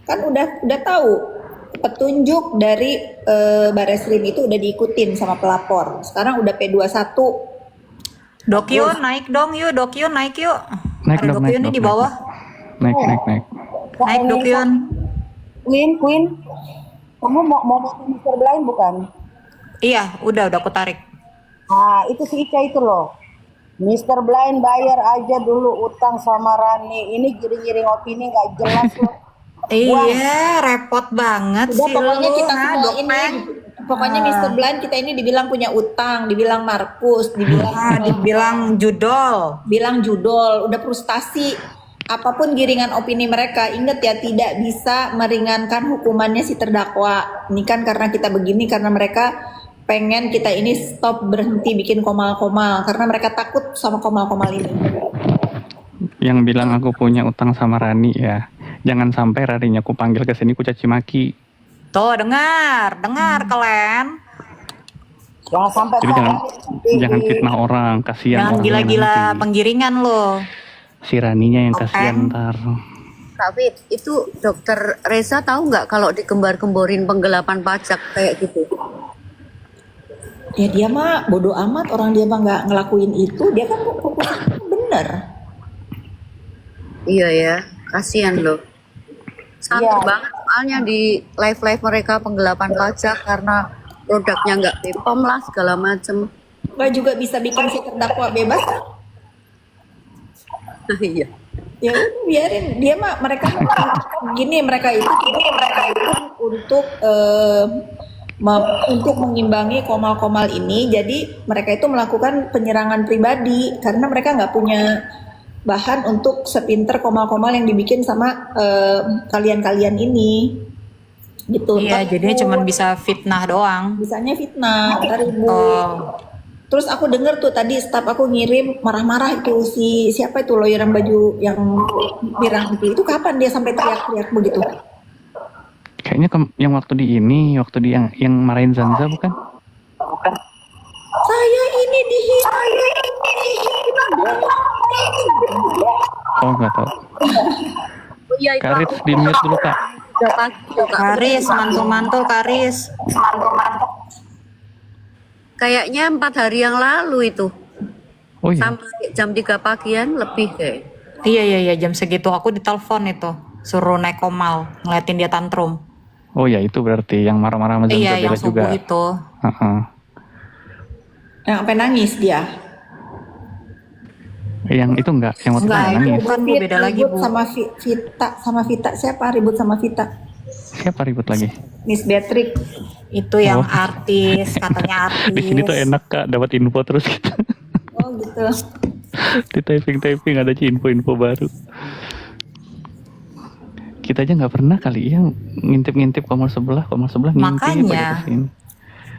Kan udah tahu petunjuk dari Bareskrim itu udah diikutin sama pelapor. Sekarang udah P21. Dokyun naik dong yuk, Dokyun naik yuk. Naik Ada dong, Dokyun nih di bawah. naik. Naik Dokyun. Queen, kamu mau bantu Mr. Blind bukan? Iya, udah aku tarik. Nah, itu si Ica itu loh. Mr. Blind bayar aja dulu utang sama Rani. Ini giring-giring opini nggak jelas loh. Iya, repot banget Udah sih pokoknya lu, kita semua Gopeng. ini, pokoknya Mr. Blind kita ini dibilang punya utang, dibilang Markus, Dibilang judol. bilang judol, udah frustasi. Apapun giringan opini mereka, ingat ya tidak bisa meringankan hukumannya si terdakwa. Ini kan karena kita begini, karena mereka pengen kita ini stop berhenti bikin komal-komal, karena mereka takut sama komal-komal ini. Yang bilang aku punya utang sama Rani ya. Jangan sampai Raninya aku panggil ke sini ku caci maki. Tuh, dengar kalian. Jangan sampai Jadi jangan fitnah orang, kasihan Jangan orang gila-gila nanti. penggiringan lo. Si Raninya yang kasihan Gopeng. ntar. Kak Fit, itu dokter Reza tahu nggak kalau digembar-gemborin penggelapan pajak kayak gitu? Ya dia mah bodoh amat, orang dia mah nggak ngelakuin itu, dia kan fokusnya bener. Iya ya, kasihan loh. Santai Iya. banget soalnya di live-live mereka penggelapan pajak karena produknya nggak BPOM lah segala macem. Nggak juga bisa bikin si terdakwa bebas. Iya. Ya udah, biarin dia mah, mereka gini, mereka itu untuk mengimbangi komal-komal ini, jadi mereka itu melakukan penyerangan pribadi karena mereka nggak punya bahan untuk sepinter komal-komal yang dibikin sama kalian-kalian ini gitu. Iya, Ntar jadinya itu cuman bisa fitnah doang. bisanya fitnah, ntar ribut. Oh. Terus aku denger tuh tadi staf aku ngirim marah-marah itu siapa itu lawyer yang baju yang pirang itu kapan dia sampai teriak-teriak begitu? Kayaknya yang waktu di yang marahin Zanza bukan? Saya ini dihina. Oh nggak tahu. Oh iya itu Karit di mute dulu kak. udah pagi tuh, Kak. Karis, mantul-mantul Karis. Kayaknya 4 hari yang lalu itu. Oh iya. Sampai jam 3 pagian lebih kayak. Iya, jam segitu aku ditelepon itu. Suruh naik komal, ngeliatin dia tantrum. Oh ya itu berarti yang marah-marah sama Zanza Iya, yang Bella juga. subuh itu. Heeh. Yang sampai nangis dia. Yang itu enggak, yang waktu Enggak, itu itu nangis. bukan Bu, beda lagi Ribut Bu. sama Vita siapa ribut sama Vita? Siapa ribut lagi? Miss Beatrix. Itu yang artis, katanya artis. Di sini tuh enak kak, dapat info terus gitu. Oh gitu. Di typing ada info-info baru. Kita aja nggak pernah kali ya ngintip-ngintip kamar sebelah ngintip Makanya. aja kesini.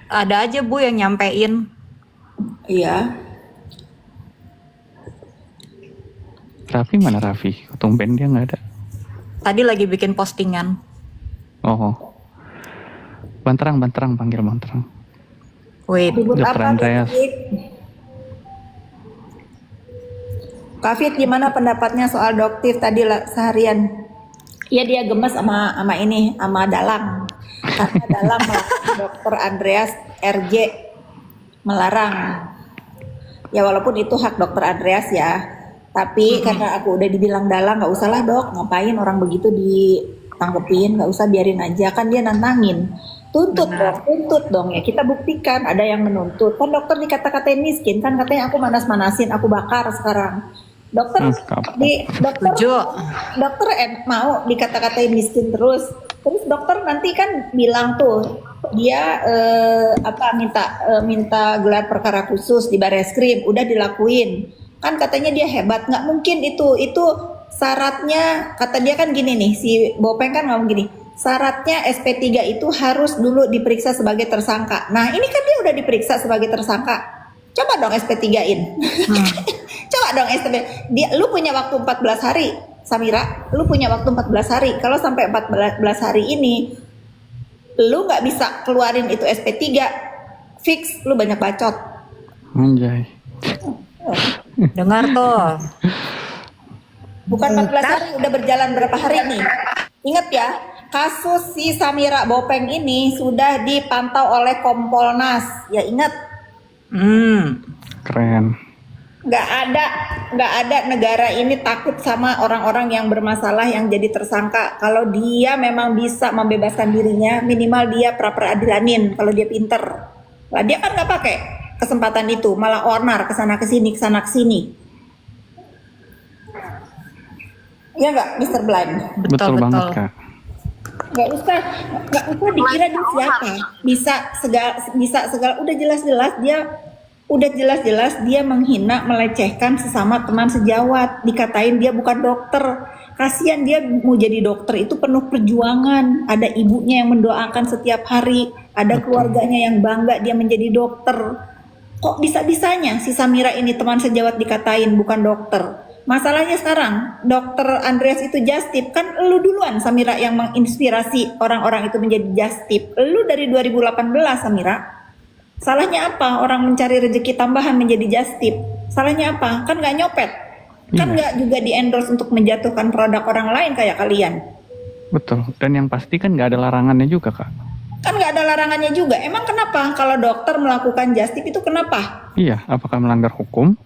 Ada aja Bu yang nyampein. Iya. Raffi mana Raffi? Tumben dia nggak ada. Tadi lagi bikin postingan. Oh. Banterang panggil Banterang. Wait, Ribut Dr. apa? Andreas. Kak Fit, gimana pendapatnya soal doktif tadi lah seharian? Iya dia gemes sama Dalang. Karena Dalang melarang Dr. Andreas RJ melarang. Ya walaupun itu hak Dr. Andreas ya. Tapi karena aku udah dibilang Dalang nggak usah lah dok, ngapain orang begitu ditanggepin, nggak usah biarin aja kan dia nantangin. Tuntut dong ya kita buktikan ada yang menuntut. Kan dokter dikata-katain miskin kan katanya aku manas-manasin, aku bakar sekarang. Dokter setuju. dokter mau dikata-katain miskin terus dokter nanti kan bilang tuh dia minta gelar perkara khusus di Bareskrim udah dilakuin kan katanya dia hebat nggak mungkin itu syaratnya kata dia kan gini nih si Bopeng kan ngomong gini syaratnya SP3 itu harus dulu diperiksa sebagai tersangka. Nah ini kan dia udah diperiksa sebagai tersangka, coba dong SP3-in. Coba dong SP3. Lu punya waktu 14 hari Samira, lu punya waktu 14 hari. Kalau sampai 14 hari ini lu nggak bisa keluarin itu SP3, fix lu banyak bacot. Anjay. Dengar tuh. Bukan 14 hari, udah berjalan berapa hari nih? Ingat ya, kasus si Samira Bopeng ini sudah dipantau oleh Kompolnas. Ya ingat, Keren. nggak ada negara ini takut sama orang-orang yang bermasalah yang jadi tersangka. Kalau dia memang bisa membebaskan dirinya, minimal dia pra-peradilanin kalau dia pinter. Lah dia kan nggak pakai kesempatan itu, malah onar kesana kesini ya nggak, Mr. Blind? Betul banget, Kak. Nggak usah dikira dia siapa, bisa segala, udah jelas-jelas dia menghina, melecehkan sesama teman sejawat, dikatain dia bukan dokter. Kasihan, dia mau jadi dokter itu penuh perjuangan, ada ibunya yang mendoakan setiap hari, ada keluarganya yang bangga dia menjadi dokter. Kok bisa-bisanya si Samira ini teman sejawat dikatain bukan dokter? Masalahnya sekarang dokter Andreas itu just tip, kan lu duluan Samira yang menginspirasi orang-orang itu menjadi just tip. Lu dari 2018 Samira. Salahnya apa orang mencari rezeki tambahan menjadi just tip? Salahnya apa? Kan nggak nyopet, kan nggak juga di endorse untuk menjatuhkan produk orang lain kayak kalian. Betul. Dan yang pasti kan nggak ada larangannya juga, Kak. Kan nggak ada larangannya juga. Emang kenapa kalau dokter melakukan just tip itu kenapa? Iya, apakah melanggar hukum?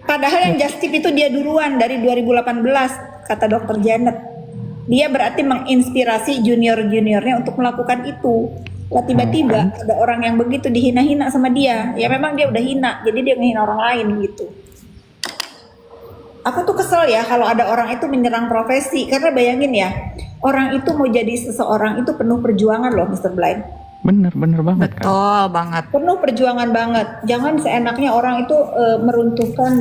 Padahal yang just tip itu dia duluan dari 2018, kata dokter Janet. Dia berarti menginspirasi junior-juniornya untuk melakukan itu. Lah tiba-tiba ada orang yang begitu dihina-hina sama dia. Ya memang dia udah hina, jadi dia ngehina orang lain gitu. Aku tuh kesel ya kalau ada orang itu menyerang profesi. Karena bayangin ya, orang itu mau jadi seseorang itu penuh perjuangan loh, Mr. Blind. Bener banget, Kak. Betul banget. Penuh perjuangan banget. Jangan seenaknya orang itu meruntuhkan,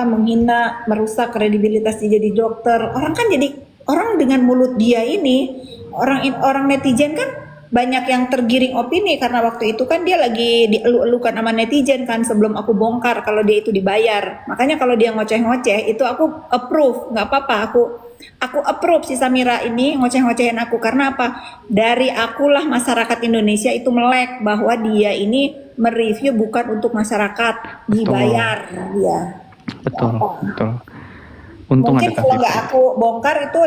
menghina, merusak kredibilitas dia jadi dokter. Orang kan jadi orang dengan mulut dia ini, orang netizen kan banyak yang tergiring opini karena waktu itu kan dia lagi dielu-elukan sama netizen kan sebelum aku bongkar kalau dia itu dibayar. Makanya kalau dia ngoceh-ngoceh itu aku approve, nggak apa-apa, aku approve si Samira ini ngoceh-ngocehin aku. Karena apa? Dari akulah masyarakat Indonesia itu melek bahwa dia ini mereview bukan untuk masyarakat, dibayar dia. Betul. Untung Mungkin ada kalau Kak nggak Fitri. aku bongkar itu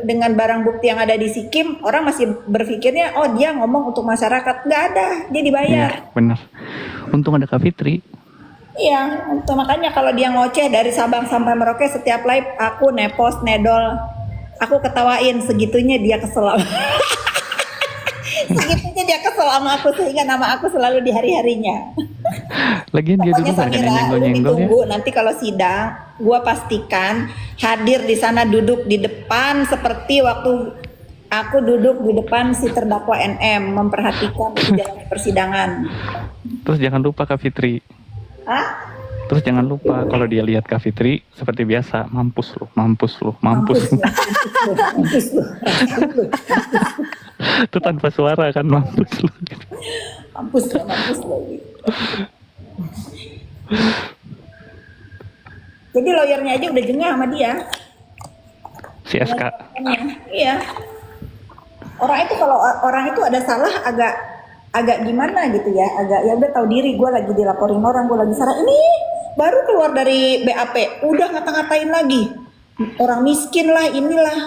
dengan barang bukti yang ada di Sikim, orang masih berpikirnya oh dia ngomong untuk masyarakat. Nggak ada, dia dibayar. Iya, bener. Untung ada Kak Fitri. Iya, itu makanya kalau dia ngoceh dari Sabang sampai Merauke setiap live aku nepost, nedol, aku ketawain, segitunya dia kesel. Segitunya dia kesel sama aku sehingga nama aku selalu di hari-harinya. Lagian dia dulu Pokoknya gak ada Samira, lu nyenggol-nyenggol ya. ditunggu nanti kalau sidang, gua pastikan hadir di sana duduk di depan seperti waktu aku duduk di depan si terdakwa NM memperhatikan jalannya persidangan. Terus jangan lupa Kak Fitri. Hah? Terus jangan lupa kalau dia lihat Kak Fitri seperti biasa, mampus lu. Mampus lu. Itu tanpa suara kan, mampus lu. Mampus lu. Jadi lawyernya aja udah jengah sama dia. Si SK. Iya. Orang itu kalau orang itu ada salah agak gimana gitu ya, agak ya udah tahu diri, gue lagi dilaporin orang, gue lagi salah, ini baru keluar dari BAP udah ngata-ngatain lagi orang miskin lah, inilah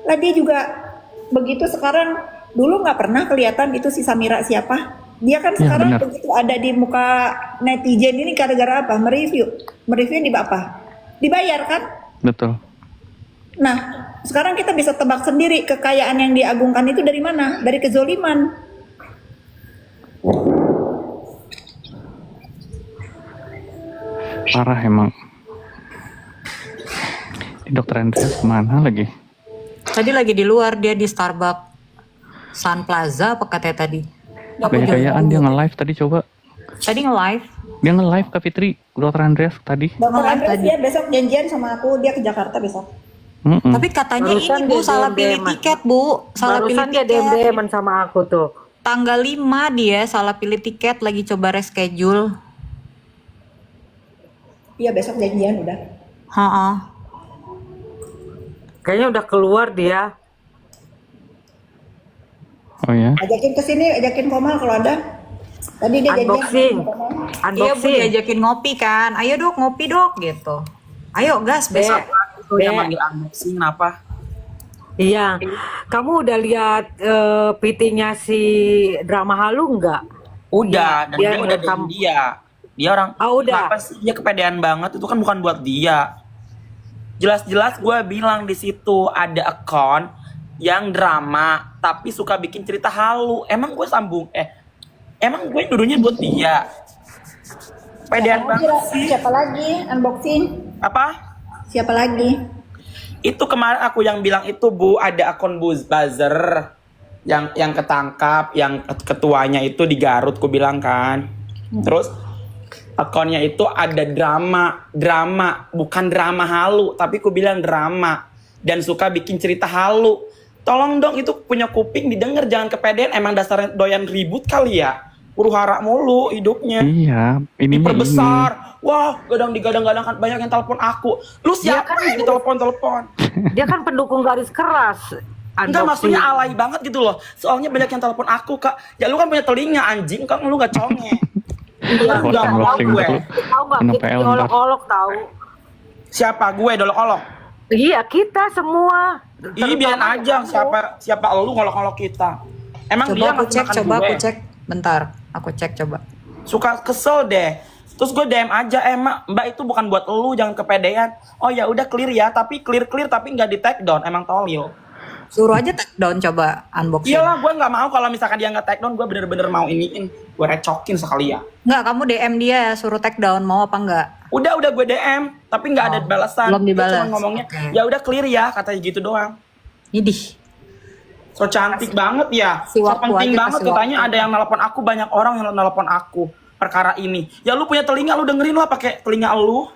lah. Dia juga begitu sekarang, dulu nggak pernah kelihatan itu si Samira siapa. Dia kan sekarang begitu ada di muka netizen ini gara-gara apa? Mereview di apa? Dibayar kan? Betul. Nah, sekarang kita bisa tebak sendiri kekayaan yang diagungkan itu dari mana? Dari kezoliman. Parah emang. Di Dokter Andreas kemana lagi? Tadi lagi di luar, dia di Starbucks Sun Plaza apa katanya tadi. Gaya-gayaan dia nge-live tadi, coba. Tadi nge-live. Dia nge-live Kak Fitri, Dokter Andreas tadi. Dokter Andreas dia besok janjian sama aku, dia ke Jakarta besok. Tapi katanya Barusan ini Bu, dia salah DM-an. pilih tiket Bu. Salah Barusan dia pilih tiket. DM-an sama aku tuh. Tanggal 5 dia salah pilih tiket, lagi coba reschedule. Iya besok janjian udah. Ha-ha. Kayaknya udah keluar dia. Oh ya? Ajakin ke sini, ajakin Komal kalau ada. Tadi dia Unboxing. janjian. Iya Bu, Unboxing. diajakin ngopi kan. Ayo Dok, ngopi Dok gitu. Ayo gas besok. Itu yang manggil unboxing kenapa? Iya. Kamu udah lihat PT-nya si Drama Halu nggak? Udah, dan Dia dia udah rekam. diem dia. Dia orang, Oh, udah. kenapa sih dia kepedean banget? Itu kan bukan buat dia. Jelas-jelas gue bilang di situ ada akun yang drama, tapi suka bikin cerita halu. Emang gue emang gue dulunya buat dia. Pedean banget sih. Siapa lagi unboxing? Apa? Siapa lagi? Itu kemarin aku yang bilang itu Bu, ada akun buzzer yang ketangkap, yang ketuanya itu di Garut, ku bilang kan. Terus akunnya itu ada drama, bukan drama halu, tapi ku bilang drama dan suka bikin cerita halu. Tolong dong, itu punya kuping didengar, jangan kepedean. Emang dasarnya doyan ribut kali ya, huru-hara mulu hidupnya. Iya, ini mah ini. Diperbesar. Wah, digadang-gadang kan banyak yang telepon aku. Lu siapa yang ditelepon-telepon? Dia kan pendukung garis keras. Enggak, Unboxing. maksudnya alay banget gitu loh. Soalnya banyak yang telepon aku, Kak. Ya lu kan punya telinga, anjing. Kan lu gak conge. Iya, Buat Enggak, unboxing gue. dulu. Tahu nggak? Kenapa Kita L ntar? diolok-olok tahu. Siapa? Gue dolok-olok. Iya, kita semua. Ih, biarin aja siapa lu ngolok-ngolok kita. Emang Coba dia aku cek, makan coba gue. aku cek. Bentar, aku cek coba. Suka kesel deh. Terus gue DM aja, Mbak itu bukan buat lu, jangan kepedean. Oh ya udah clear ya, tapi clear tapi nggak di take down, emang tolil. Suruh aja take down coba unboxing. Iyalah, gue nggak mau kalau misalkan dia nggak take down, gue bener-bener mau iniin, gue recokin sekali ya. Nggak, kamu DM dia ya, suruh take down, mau apa enggak? Udah gue DM, tapi nggak ada balasan. belum Dia dibalas. cuma ngomongnya, Oke. ya udah clear ya, katanya gitu doang. Idih. So cantik banget ya, Kasih so waktu penting aja, banget kasih katanya waktu. ada yang nelpon aku, banyak orang yang nelpon aku perkara ini. Ya lu punya telinga, lu dengerin lah pakai telinga lu.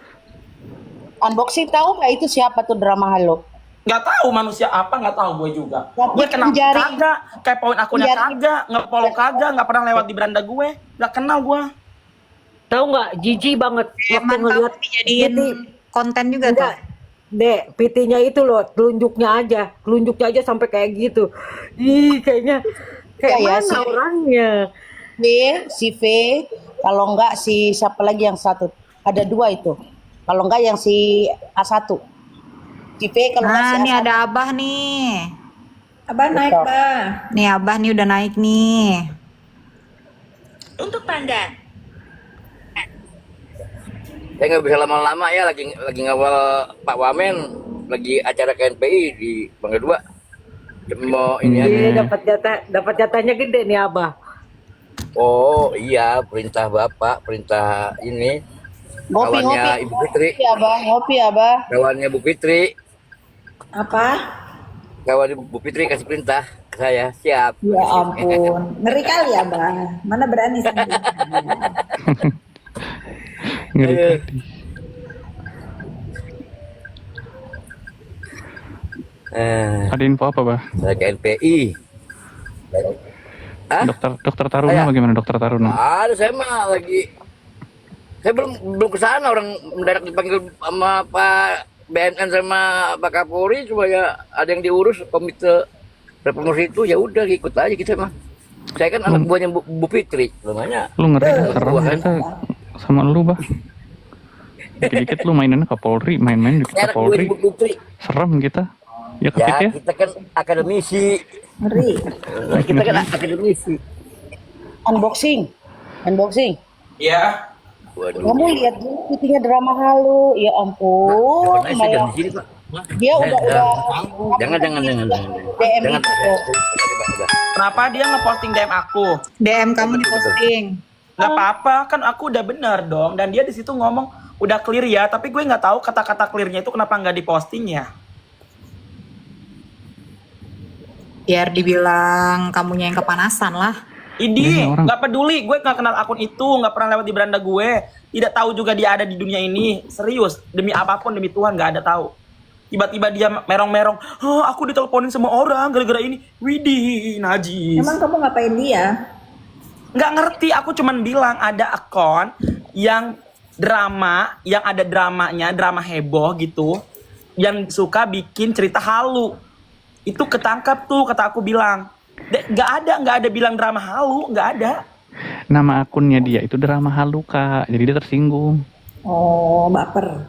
Unboxing tahu nggak itu siapa tuh Drama Halu? Nggak tahu manusia apa, nggak tahu gue juga. Tapi Gue kenal jari- kagak, kayak poin akunnya jari- kagak, nge-follow kagak, nggak pernah lewat di beranda gue, nggak kenal gue. Tahu nggak? Jijik banget waktu Emang ngeliat kamu dijadiin PT. konten juga Enggak, tuh. Dek, PT-nya itu loh, telunjuknya aja sampai kayak gitu. Ih, kayaknya kayak Ya, mana orangnya? Si V, kalau enggak si siapa lagi yang satu? Ada dua itu. Kalau enggak yang si A1. Si V kalau enggak si Nah, nih A1. ada Abah nih. Abah naik, Betul. Bah. Nih Abah nih udah naik nih. Untuk Pangga. Saya nggak bisa lama-lama ya, lagi ngawal Pak Wamen, lagi acara KNPI di Bangga 2. Mau ini aja. Iya, dapat jatahnya gede nih Abah. Oh iya, perintah Bapak, perintah ini. Ngopi, Kawannya Ibu Fitri, Ngopi Abah, ngopi Abah. kawannya Bu Fitri, Apa? kawan Bu Fitri kasih perintah ke saya, siap. Ya ampun, ngeri kali ya, Bah. Mana berani sendiri. Ngeri Eh. kali. Ada info apa, Bah? Saya KNPI. Hah? Dokter Taruna bagaimana, Dokter Taruna? Ada, saya mah lagi. Saya belum kesana, orang mendadak dipanggil sama Pak BNN sama Pak Kapolri supaya ada yang diurus komite reformasi itu, ya udah ikut aja kita mah. Saya kan anak buahnya Bu Fitri, namanya. Lu ngeri, serem Gua kan. kita sama lu, Bah. Dikit-dikit lu mainannya Kapolri, main-main di Saya anak buahnya Kapolri. Bu Fitri. Serem kita. Ya Ya, Kepit ya. kita kan akademisi. Ngeri. Kita kan akademisi. Unboxing. Ya, Waduh. Kamu lihat dulu PT-nya Drama Halu. Ya ampun, Pernah saya malah di sini, Pak. dia udah Jangan. DM Jangan. itu. kenapa dia ngeposting DM aku? DM kamu di posting. Nggak apa-apa, kan aku udah bener dong. Dan dia di situ ngomong udah clear ya, tapi gue nggak tahu kata-kata clearnya itu kenapa nggak diposting ya. Biar dibilang kamunya yang kepanasan lah. Idi, Ini orang- nggak peduli, gue nggak kenal akun itu, nggak pernah lewat di beranda gue, tidak tahu juga dia ada di dunia ini. Serius, demi apapun, demi Tuhan nggak ada tahu. Tiba-tiba dia merong-merong, oh aku diteleponin sama orang gara-gara ini. Widih, najis. Emang kamu ngapain dia? Nggak ngerti, aku cuman bilang ada akun yang drama, yang ada dramanya, drama heboh gitu, yang suka bikin cerita halu. Itu ketangkap tuh, kata aku bilang. Nggak ada bilang drama halu, nggak ada. Nama akunnya dia itu Drama Halu, Kak. Jadi dia tersinggung. Oh, baper.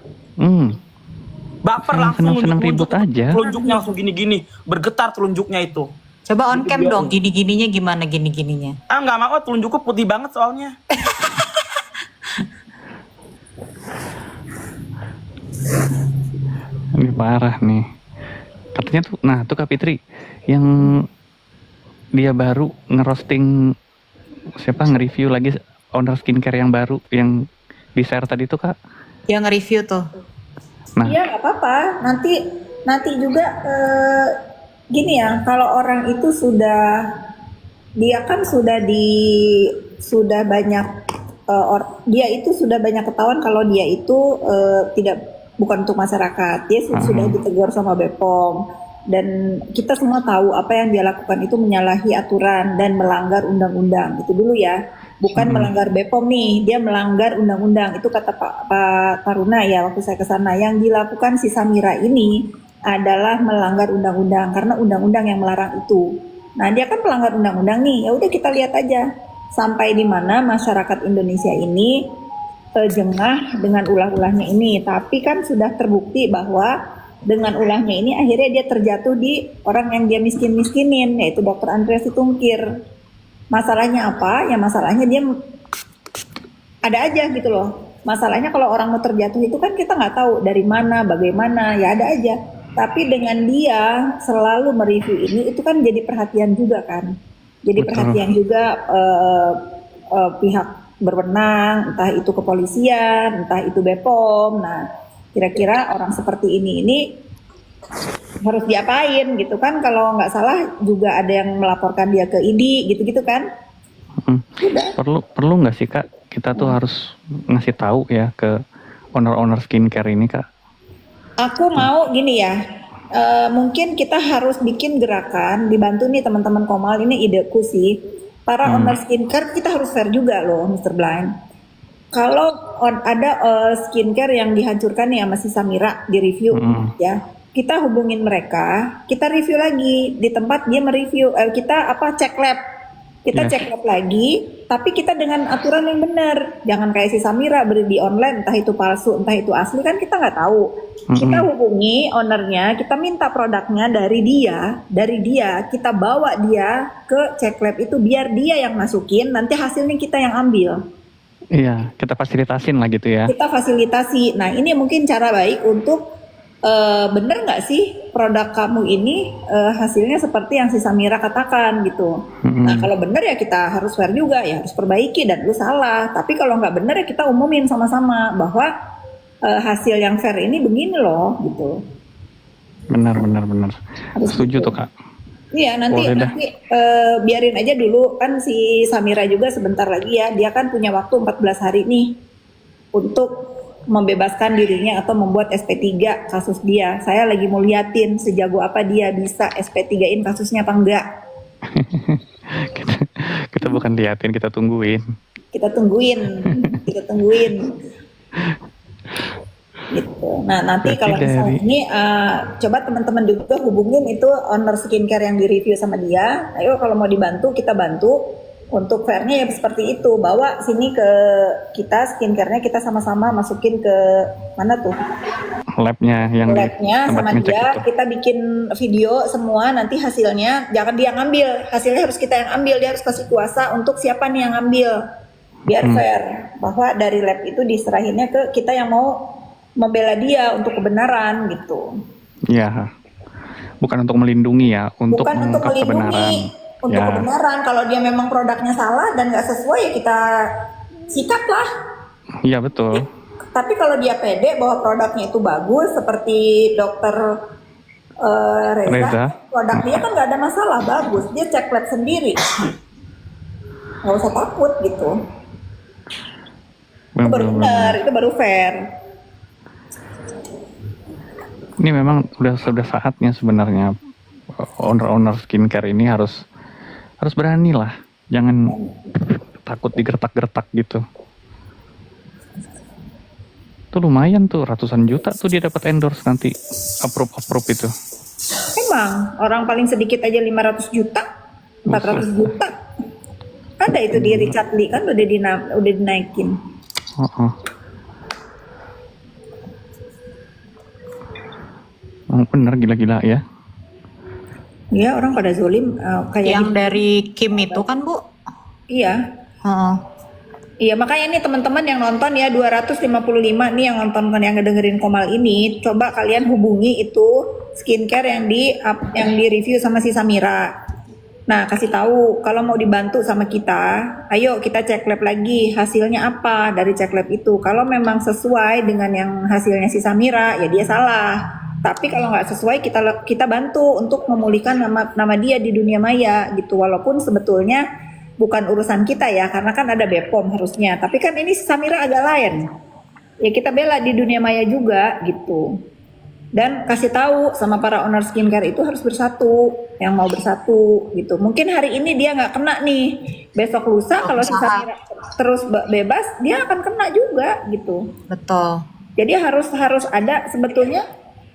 Baper Yang langsung senang-senang ribut aja. Telunjuknya langsung gini-gini, bergetar telunjuknya itu. Coba on cam dong, gini-gininya gimana gini-gininya? Ah nggak mau, telunjukku putih banget soalnya. Ini parah nih. Katanya tuh, nah tuh Kak Fitri, yang dia baru ngerosting siapa nge-review lagi owner skincare yang baru yang di share tadi tuh Kak. Yang nge-review tuh. Nah, Iya nggak apa-apa. Nanti juga gini ya, kalau orang itu dia kan sudah banyak dia itu sudah banyak ketahuan kalau dia itu bukan untuk masyarakat. Dia sudah ditegur sama BPOM dan kita semua tahu apa yang dia lakukan itu menyalahi aturan dan melanggar undang-undang. Itu dulu ya. Bukan melanggar BPOM nih, dia melanggar undang-undang. Itu kata Pak Taruna ya waktu saya ke sana. Yang dilakukan si Samira ini adalah melanggar undang-undang karena undang-undang yang melarang itu. Nah, dia kan melanggar undang-undang nih. Ya udah kita lihat aja sampai di mana masyarakat Indonesia ini jengah dengan ulah-ulahnya ini. Tapi kan sudah terbukti bahwa dengan ulahnya ini akhirnya dia terjatuh di orang yang dia miskin-miskinin, yaitu Dr. Andreas Situngkir. Masalahnya apa? Ya masalahnya dia ada aja gitu loh. Masalahnya kalau orang mau terjatuh itu kan kita nggak tahu dari mana, bagaimana, ya ada aja. Tapi dengan dia selalu mereview ini, itu kan jadi perhatian juga kan. Jadi perhatian juga pihak berwenang, entah itu kepolisian, entah itu BPOM. Nah, kira-kira orang seperti ini harus diapain gitu kan? Kalau nggak salah juga ada yang melaporkan dia ke ID gitu-gitu kan? perlu nggak sih Kak kita tuh harus ngasih tahu ya ke owner skincare ini Kak? Aku mau gini ya, mungkin kita harus bikin gerakan, dibantu nih teman-teman Komal, ini ideku sih. Para owner skincare kita harus fair juga loh, Mr. Blind. Kalau ada skincare yang dihancurkan nih sama si Samira di review, ya kita hubungin mereka, kita review lagi di tempat dia mereview, kita cek lab. Kita cek lab lagi, tapi kita dengan aturan yang benar. Jangan kayak si Samira beli di online, entah itu palsu, entah itu asli, kan kita nggak tahu. Kita hubungi ownernya, kita minta produknya dari dia, kita bawa dia ke cek lab itu, biar dia yang masukin, nanti hasilnya kita yang ambil. Iya, kita fasilitasin lah gitu ya. Kita fasilitasi. Nah, ini mungkin cara baik untuk bener nggak sih produk kamu ini hasilnya seperti yang si Samira katakan gitu. Nah kalau bener ya kita harus fair juga, ya harus perbaiki dan lu salah. Tapi kalau nggak bener ya kita umumin sama-sama bahwa hasil yang fair ini begini loh gitu. Benar. Harus Setuju gitu. tuh Kak. Iya nanti biarin aja dulu kan si Samira juga sebentar lagi ya, dia kan punya waktu 14 hari nih untuk membebaskan dirinya atau membuat SP3 kasus dia. Saya lagi mau liatin sejago apa dia bisa SP3-in kasusnya apa enggak. kita bukan liatin, kita tungguin. Kita tungguin. Gitu. Nah nanti kalau misalnya ini coba teman-teman juga hubungin itu owner skincare yang direview sama dia. Ayo kalau mau dibantu kita bantu. Untuk fairnya ya seperti itu, bawa sini ke kita skincare-nya, kita sama-sama masukin ke mana tuh? Labnya sama dia, kita bikin video semua, nanti hasilnya jangan dia ngambil, hasilnya harus kita yang ambil, dia harus kasih kuasa untuk siapa nih yang ngambil, biar fair, bahwa dari lab itu diserahinnya ke kita yang mau membela dia untuk kebenaran gitu. Iya, bukan untuk melindungi ya, untuk mengungkap kebenaran. Untuk kebenaran, kalau dia memang produknya salah dan nggak sesuai ya kita sikat lah. Iya betul. Tapi kalau dia pede bahwa produknya itu bagus, seperti dokter Reza, produk dia kan nggak ada masalah, bagus. Dia cek lab sendiri, nggak usah takut gitu. Itu baru benar, itu baru fair. Ini memang sudah saatnya sebenarnya owner skincare ini harus berani lah, jangan takut digertak-gertak gitu. Tuh lumayan tuh, ratusan juta tuh dia dapat endorse nanti, approve itu. Emang orang paling sedikit aja 500 juta, 400 juta. Ada itu di Richard Lee kan udah dinaikin. Oh, bener gila-gila ya. Iya, orang pada zolim kayak Yang gitu. dari Kim itu kan, Bu? Iya. Heeh. Iya, makanya nih teman-teman yang nonton ya 255 nih yang nonton yang ngedengerin Komal ini, coba kalian hubungi itu skincare yang di review sama si Samira. Nah, kasih tahu kalau mau dibantu sama kita, ayo kita cek lab lagi hasilnya apa dari cek lab itu. Kalau memang sesuai dengan yang hasilnya si Samira, ya dia salah. Tapi kalau nggak sesuai kita bantu untuk memulihkan nama dia di dunia maya gitu. Walaupun sebetulnya bukan urusan kita ya, karena kan ada BPOM harusnya. Tapi kan ini Samira agak lain. Ya kita bela di dunia maya juga gitu. Dan kasih tahu sama para owner skincare itu harus bersatu, yang mau bersatu gitu. Mungkin hari ini dia nggak kena nih, besok lusa kalau si Samira terus bebas, dia akan kena juga gitu. Betul. Jadi harus ada sebetulnya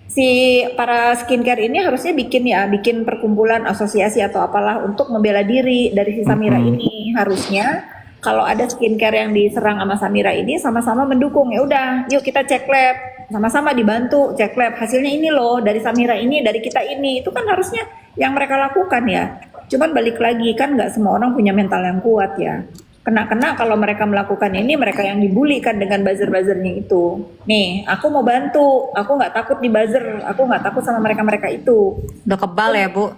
si para skincare ini harusnya bikin perkumpulan asosiasi atau apalah untuk membela diri dari si Samira ini. Harusnya kalau ada skincare yang diserang sama Samira ini sama-sama mendukung. Ya udah, yuk kita cek lab, sama-sama dibantu cek lab. Hasilnya ini loh dari Samira ini, dari kita ini. Itu kan harusnya yang mereka lakukan ya. Cuman balik lagi kan nggak semua orang punya mental yang kuat ya. Kena kalau mereka melakukan ini, mereka yang dibully kan dengan buzzer-buzzernya itu. Nih, aku mau bantu, aku nggak takut di buzzer, aku nggak takut sama mereka itu. Udah kebal ya, Bu?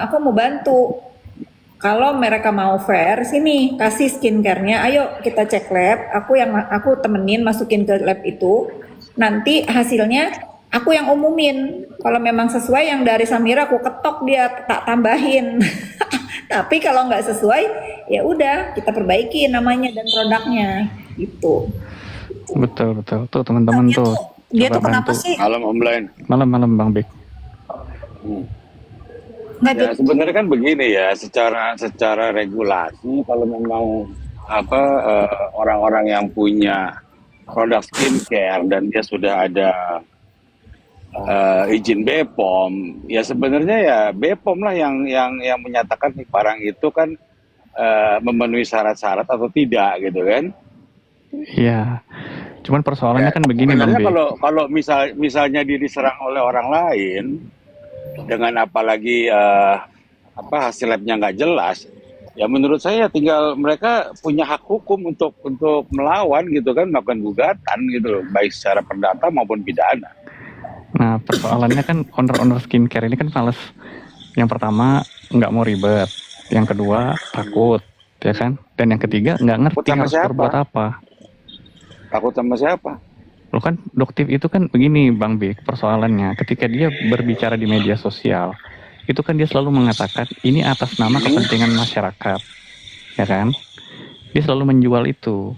Aku mau bantu. Kalau mereka mau fair, sini kasih skincare-nya, ayo kita cek lab. Aku temenin masukin ke lab itu. Nanti hasilnya aku yang umumin. Kalau memang sesuai yang dari Samira aku ketok dia tak tambahin. Tapi kalau nggak sesuai, ya udah kita perbaiki namanya dan produknya gitu. Betul. Tuh teman-teman tuh. Dia coba tuh kenapa bantu. sih? Malam Om Lain. Malam Bang Bek. Nggak, Ya sebenarnya kan begini ya, secara regulasi kalau memang orang-orang yang punya produk skincare dan dia sudah ada izin BPOM, ya sebenarnya ya BPOM lah yang menyatakan nih barang itu kan memenuhi syarat-syarat atau tidak gitu kan. Iya. Cuman persoalannya kan begini Bang Sebenarnya Bek. kalau misalnya dia diserang oleh orang lain dengan apalagi hasil labnya nggak jelas, ya menurut saya tinggal mereka punya hak hukum untuk melawan gitu kan, melakukan gugatan gitu loh, baik secara perdata maupun pidana. Nah, persoalannya kan owner skincare ini kan males. Yang pertama nggak mau ribet, yang kedua takut, ya kan? Dan yang ketiga nggak ngerti Takut sama harus siapa? berbuat apa. Takut sama siapa? Lo kan Doktif itu kan begini Bang Bek, persoalannya ketika dia berbicara di media sosial, itu kan dia selalu mengatakan ini atas nama kepentingan masyarakat, ya kan? Dia selalu menjual itu,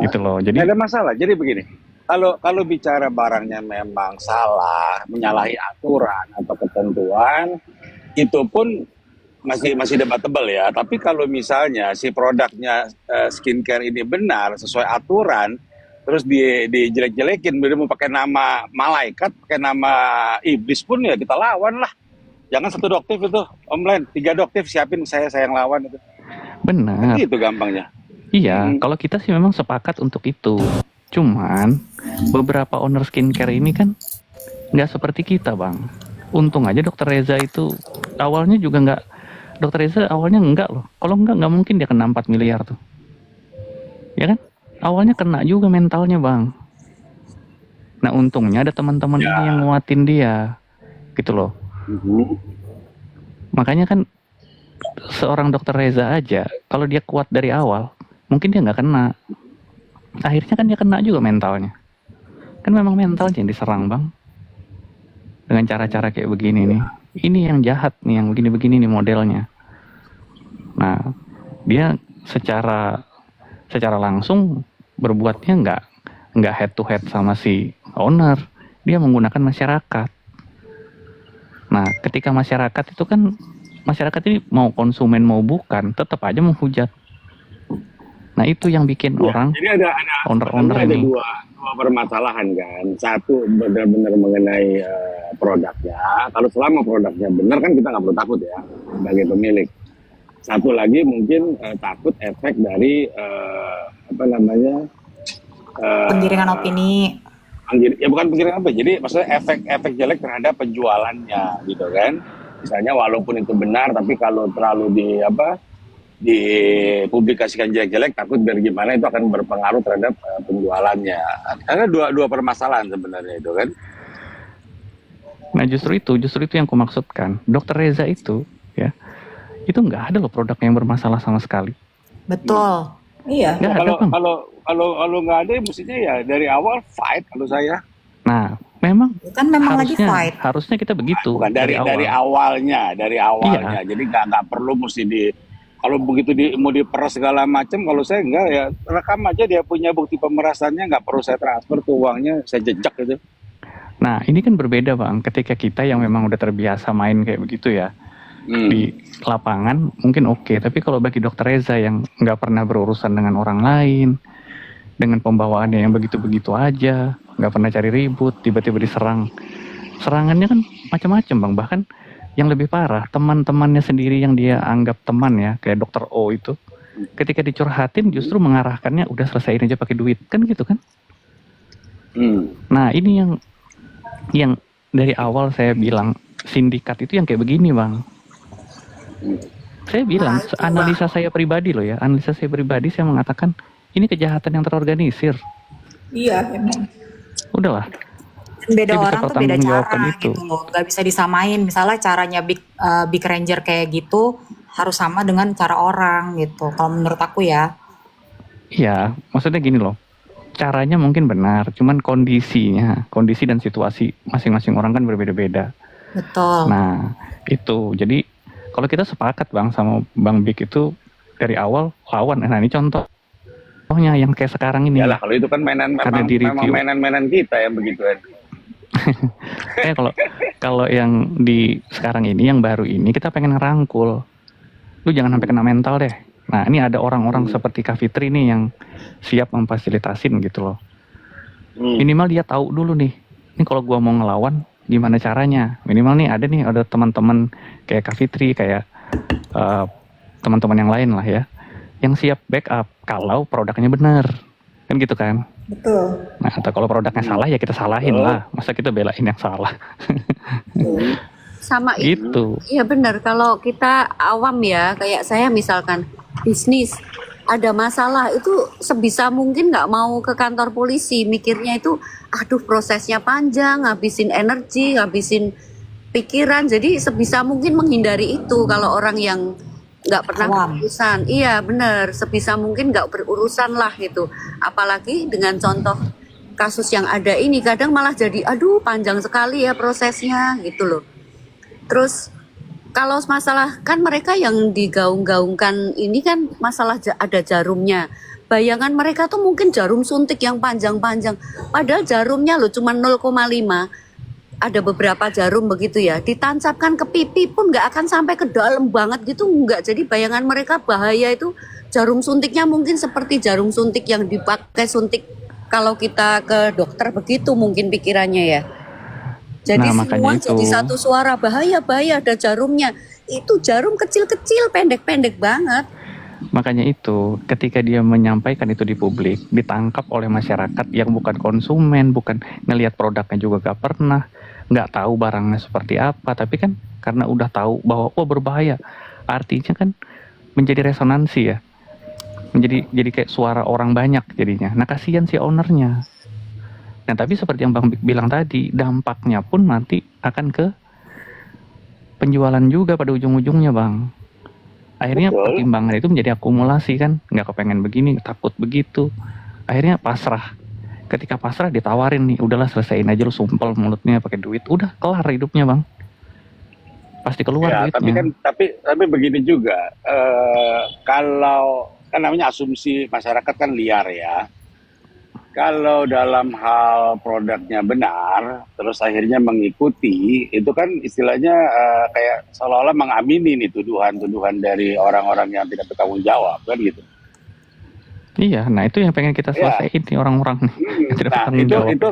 gitu loh. Jadi Nggak ada masalah. Jadi begini, kalau bicara barangnya memang salah, menyalahi aturan atau ketentuan, itu pun masih debatable ya. Tapi kalau misalnya si produknya skincare ini benar sesuai aturan, terus dijelek-jelekin, dia mau pakai nama malaikat, pakai nama iblis pun ya kita lawan lah. Jangan satu Doktif itu, Om Len, 3 Doktif siapin saya yang lawan itu. benar. Itu gampangnya. Iya, kalau kita sih memang sepakat untuk itu. Cuman beberapa owner skincare ini kan nggak seperti kita Bang. Untung aja Dokter Reza itu awalnya juga nggak. Dokter Reza awalnya enggak loh. Kalau nggak mungkin dia kena 4 miliar tuh. Ya kan? Awalnya kena juga mentalnya Bang. Nah untungnya ada teman-teman ini yang nguatin dia. Gitu loh. Makanya kan seorang Dokter Reza aja, kalau dia kuat dari awal, mungkin dia nggak kena. Akhirnya kan dia kena juga mentalnya. Kan memang mentalnya yang diserang Bang. Dengan cara-cara kayak begini nih. Ini yang jahat nih, yang begini-begini nih modelnya. Nah, dia secara langsung berbuatnya nggak head to head sama si owner. Dia menggunakan masyarakat. Nah, ketika masyarakat itu kan, masyarakat ini mau konsumen mau bukan, tetap aja menghujat. Nah, itu yang bikin orang, Jadi ada owner-owner ada ini. dua permasalahan kan. Satu benar-benar mengenai produknya. Kalau selama produknya benar kan kita nggak perlu takut ya sebagai pemilik. Satu lagi mungkin takut efek dari Penggiringan opini. Ya bukan penggiringan apa, jadi maksudnya efek jelek terhadap penjualannya gitu kan. Misalnya walaupun itu benar, tapi kalau terlalu dipublikasikan jelek-jelek, takut biar gimana itu akan berpengaruh terhadap penjualannya. Ada dua permasalahan sebenarnya itu kan. Nah justru itu yang kumaksudkan. Dokter Reza itu ya, itu nggak ada loh produk yang bermasalah sama sekali. Betul. Iya. Nggak ada, Bang. Kalau nggak ada, mestinya ya dari awal fight kalau saya. Nah, memang Kan memang lagi harusnya fight. harusnya kita begitu Bukan dari awal. dari awalnya. Jadi nggak perlu mesti kalau begitu mau diperas segala macam. Kalau saya enggak, ya rekam aja dia punya bukti pemerasannya, nggak perlu saya transfer tuh uangnya, saya jejak gitu. Nah, ini kan berbeda, Bang. Ketika kita yang memang udah terbiasa main kayak begitu ya, di lapangan mungkin oke. Tapi kalau bagi Dokter Reza yang nggak pernah berurusan dengan orang lain, dengan pembawaannya yang begitu-begitu aja, nggak pernah cari ribut, tiba-tiba diserang. Serangannya kan macam-macam, Bang. Bahkan yang lebih parah, teman-temannya sendiri yang dia anggap teman ya, kayak Dokter O itu, ketika dicurhatin justru mengarahkannya udah selesaiin aja pakai duit, kan gitu kan? Nah, ini yang dari awal saya bilang sindikat itu yang kayak begini, Bang. Saya bilang, analisa saya pribadi loh ya, saya mengatakan ini kejahatan yang terorganisir. Iya, memang. Udahlah. Beda Dia bisa orang tuh beda pertanggungjawabkan cara itu. gitu loh. Gak bisa disamain. Misalnya caranya Big Ranger kayak gitu harus sama dengan cara orang gitu. Kalau menurut aku ya. Iya, maksudnya gini loh. Caranya mungkin benar, cuman kondisi dan situasi masing-masing orang kan berbeda-beda. Betul. Nah, itu. Jadi kalau kita sepakat, Bang, sama Bang Big itu dari awal lawan. Nah, ini contohnya yang kayak sekarang ini. Yalah, kalau itu kan mainan Karena memang mainan-mainan kita yang begitu kan. Kalau yang di sekarang ini, yang baru ini, kita pengen ngerangkul. Lu jangan sampai kena mental deh. Nah, ini ada orang-orang seperti Kak Fitri nih yang siap memfasilitasin gitu loh. Minimal dia tahu dulu nih. Ini kalau gua mau ngelawan, gimana caranya? Minimal nih ada teman-teman kayak Kak Fitri, kayak teman-teman yang lain lah ya, yang siap backup kalau produknya benar. Kan gitu kan? Betul. Nah, atau kalau produknya salah ya kita salahin lah. Masa kita belain yang salah? Sama Gitu. Iya benar, kalau kita awam ya, kayak saya misalkan bisnis ada masalah itu sebisa mungkin nggak mau ke kantor polisi, mikirnya itu aduh prosesnya panjang, ngabisin energi, ngabisin pikiran, jadi sebisa mungkin menghindari itu kalau orang yang nggak pernah Awam. berurusan. Iya benar, sebisa mungkin nggak berurusan lah gitu. Apalagi dengan contoh kasus yang ada ini, kadang malah jadi aduh panjang sekali ya prosesnya gitu loh. Terus kalau masalah kan mereka yang digaung-gaungkan ini kan masalah ada jarumnya. Bayangan mereka tuh mungkin jarum suntik yang panjang-panjang. Padahal jarumnya loh cuma 0,5. Ada beberapa jarum begitu ya. Ditancapkan ke pipi pun nggak akan sampai ke dalam banget gitu. Nggak. Jadi bayangan mereka bahaya itu jarum suntiknya mungkin seperti jarum suntik yang dipakai suntik kalau kita ke dokter begitu mungkin pikirannya ya. Jadi Nah, semua makanya jadi itu. satu suara, bahaya ada jarumnya. Itu jarum kecil-kecil, pendek-pendek banget. Makanya itu, ketika dia menyampaikan itu di publik, ditangkap oleh masyarakat yang bukan konsumen, bukan ngelihat produknya juga gak pernah, nggak tahu barangnya seperti apa, tapi kan karena udah tahu bahwa berbahaya, artinya kan menjadi resonansi ya, jadi kayak suara orang banyak jadinya. Nah, kasihan si ownernya. Nah, tapi seperti yang Bang Big bilang tadi, dampaknya pun nanti akan ke penjualan juga pada ujung-ujungnya, Bang. Akhirnya Betul. pertimbangan itu menjadi akumulasi kan, nggak kepengen begini, takut begitu. Akhirnya pasrah. Ketika pasrah ditawarin nih, udahlah selesaiin aja lu, sumpel mulutnya pakai duit, udah kelar hidupnya, Bang. Pasti keluar Ya, tapi duitnya. kan tapi begini juga, kalau kan namanya asumsi masyarakat kan liar ya. Kalau dalam hal produknya benar, terus akhirnya mengikuti, itu kan istilahnya kayak seolah-olah mengamini nih tuduhan-tuduhan dari orang-orang yang tidak bertanggung jawab kan gitu. Iya, nah itu yang pengen kita Ya. selesaiin nih orang-orang nih yang tidak Nah, bertanggung jawab. itu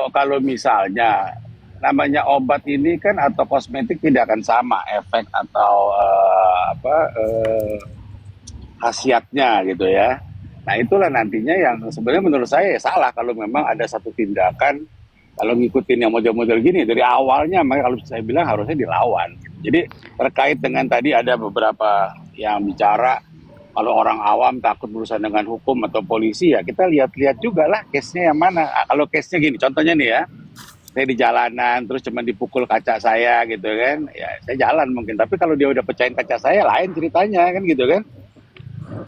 kalau misalnya namanya obat ini kan atau kosmetik tidak akan sama efek atau khasiatnya gitu ya. Nah, itulah nantinya yang sebenarnya menurut saya ya salah kalau memang ada satu tindakan Kalau ngikutin yang model-model gini dari awalnya, makanya kalau saya bilang harusnya dilawan. Jadi terkait dengan tadi ada beberapa yang bicara kalau orang awam takut berurusan dengan hukum atau polisi, ya kita lihat-lihat juga lah case-nya yang mana. Kalau case-nya gini, contohnya nih ya, saya di jalanan terus cuma dipukul kaca saya gitu kan, ya saya jalan mungkin. Tapi kalau dia udah pecahin kaca saya, lain ceritanya kan gitu kan.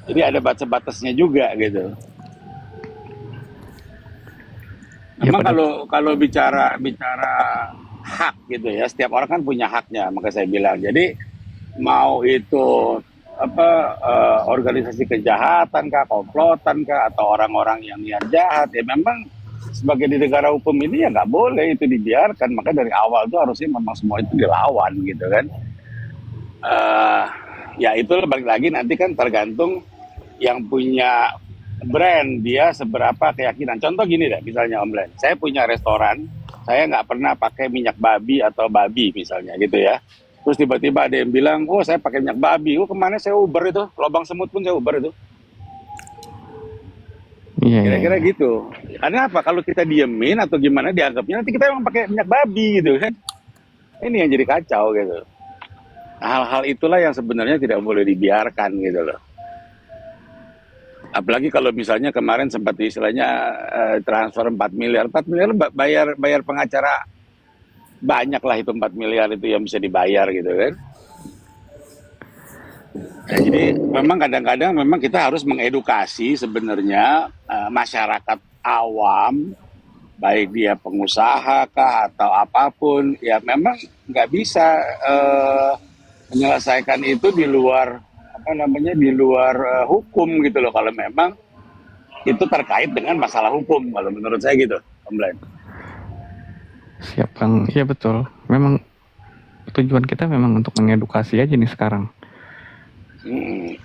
Jadi ada batas-batasnya juga gitu. Ya, Memang pada kalau bicara hak gitu ya, setiap orang kan punya haknya, maka saya bilang. Jadi mau itu organisasi kejahatan kah, komplotan kah, atau orang-orang yang niat jahat, ya memang sebagai di negara hukum ini ya nggak boleh itu dibiarkan. Maka dari awal tuh harusnya memang semua itu dilawan gitu kan. Ya itu balik lagi nanti kan tergantung yang punya brand dia seberapa keyakinan. Contoh gini deh, misalnya Om Len, saya punya restoran, saya nggak pernah pakai minyak babi atau babi misalnya gitu ya. Terus tiba-tiba ada yang bilang, oh saya pakai minyak babi, oh kemana saya Uber itu, lubang semut pun saya Uber itu. iya, iya, Kira-kira iya. gitu. Karena apa? Kalau kita diemin atau gimana dianggapnya nanti kita emang pakai minyak babi gitu kan. Ini yang jadi kacau gitu. Hal-hal itulah yang sebenarnya tidak boleh dibiarkan gitu loh. Apalagi kalau misalnya kemarin sempat istilahnya transfer 4 miliar. 4 miliar bayar pengacara banyak lah itu 4 miliar itu yang bisa dibayar gitu kan. Ya, jadi memang kadang-kadang memang kita harus mengedukasi sebenarnya masyarakat awam, baik dia pengusaha kah atau apapun, ya memang nggak bisa menyelesaikan itu di luar di luar hukum gitu loh, kalau memang itu terkait dengan masalah hukum, kalau menurut saya gitu, Om Len. Siap Kang, iya betul. Memang tujuan kita memang untuk mengedukasi aja nih sekarang. Hmm.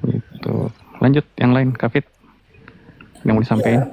Gitu. Lanjut yang lain, Kak Fit, yang mau disampaikan.